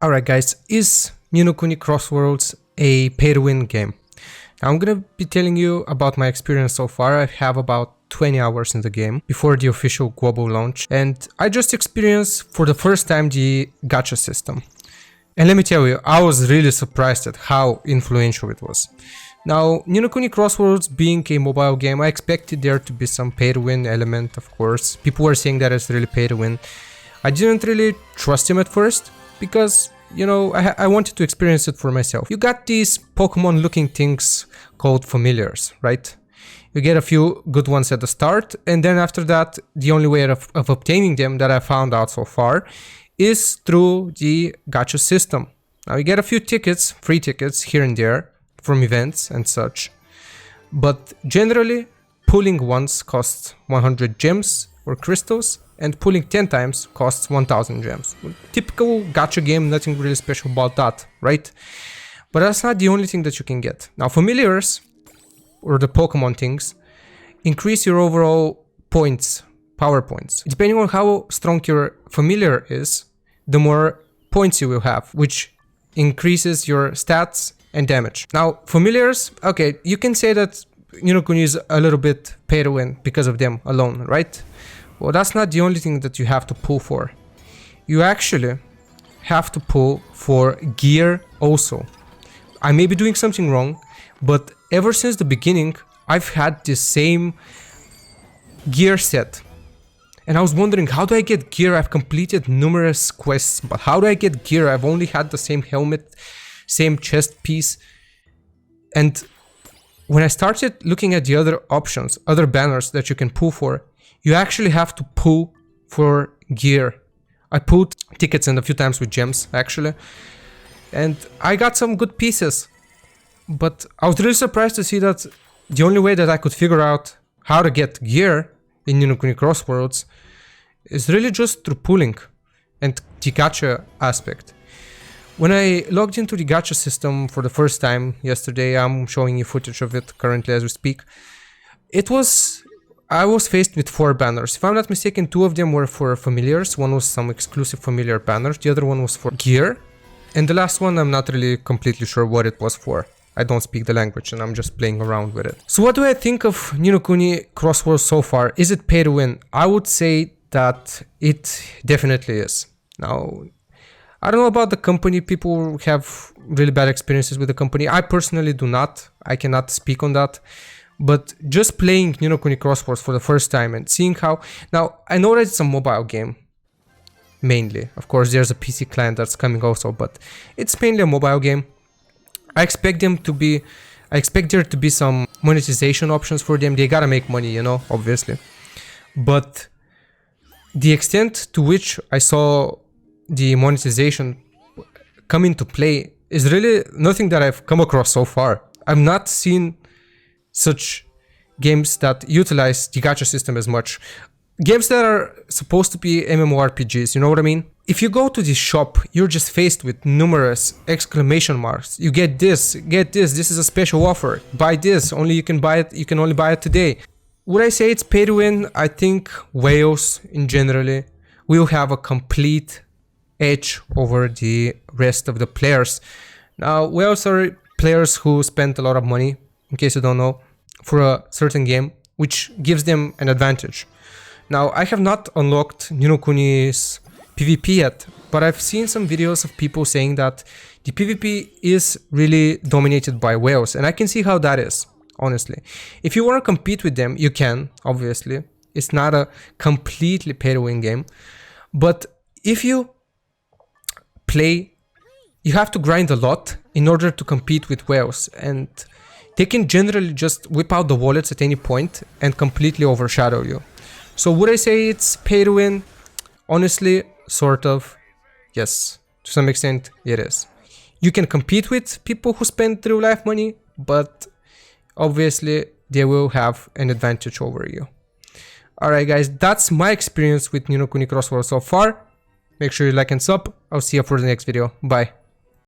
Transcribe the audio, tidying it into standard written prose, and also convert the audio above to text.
Alright guys, is Ni no Kuni Crossworlds a pay-to-win game? Now, I'm gonna be telling you about my experience so far. I have about 20 hours in the game before the official global launch, and I just experienced for the first time the gacha system. And let me tell you, I was really surprised at how influential it was. Now, Ni no Kuni Crossworlds being a mobile game, I expected there to be some pay-to-win element, of course. People were saying that it's really pay-to-win. I didn't really trust him at first, because, you know, I wanted to experience it for myself. You got these Pokemon looking things called familiars, right? You get a few good ones at the start, and then after that, the only way of obtaining them that I found out so far is through the gacha system. Now you get a few tickets, free tickets here and there from events and such, but generally pulling once costs 100 gems or crystals, and pulling 10 times costs 1000 gems. Typical gacha game, nothing really special about that, right? But that's not the only thing that you can get. Now, familiars, or the Pokemon things, increase your overall points, power points. Depending on how strong your familiar is, the more points you will have, which increases your stats and damage. Now, familiars, okay, you can say that Ni no Kuni is a little bit pay to win because of them alone, right? Well, that's not the only thing that you have to pull for. You actually have to pull for gear also. I may be doing something wrong, but ever since the beginning, I've had the same gear set. And I was wondering, how do I get gear? I've completed numerous quests, but how do I get gear? I've only had the same helmet, same chest piece. And when I started looking at the other options, other banners that you can pull for, you actually have to pull for gear. I pulled tickets and a few times with gems, actually. And I got some good pieces. But I was really surprised to see that the only way that I could figure out how to get gear in Ni no Kuni Crossworlds is really just through pulling and the gacha aspect. When I logged into the gacha system for the first time yesterday, I'm showing you footage of it currently as we speak. I was faced with 4 banners. If I'm not mistaken, 2 of them were for familiars. One was some exclusive familiar banners. The other one was for gear. And the last one, I'm not really completely sure what it was for. I don't speak the language and I'm just playing around with it. So what do I think of Ni no Kuni Crossworlds so far? Is it pay to win? I would say that it definitely is. Now, I don't know about the company. People have really bad experiences with the company. I personally do not. I cannot speak on that. But just playing Ni no Kuni Crossworlds for the first time and seeing how... Now, I know that it's a mobile game, mainly. Of course, there's a PC client that's coming also, but it's mainly a mobile game. I expect there to be some monetization options for them. They gotta make money, you know, obviously. But the extent to which I saw the monetization come into play is really nothing that I've come across so far. I've not seen such games that utilize the gacha system as much. Games that are supposed to be MMORPGs, you know what I mean? If you go to the shop, you're just faced with numerous exclamation marks. You get this, this is a special offer. Buy this, only you can buy it, you can only buy it today. Would I say it's pay to win? I think whales in generally will have a complete edge over the rest of the players. Now, whales are players who spend a lot of money, in case you don't know, for a certain game, which gives them an advantage. Now, I have not unlocked Ni no Kuni's PvP yet, but I've seen some videos of people saying that the PvP is really dominated by whales, and I can see how that is, honestly. If you want to compete with them, you can, obviously. It's not a completely pay-to-win game, but if you play, you have to grind a lot in order to compete with whales, and they can generally just whip out the wallets at any point and completely overshadow you. So would I say it's pay to win? Honestly, sort of. Yes, to some extent it is. You can compete with people who spend real life money, but obviously they will have an advantage over you. Alright guys, that's my experience with Ni no Kuni Crossworlds so far. Make sure you like and sub. I'll see you for the next video. Bye.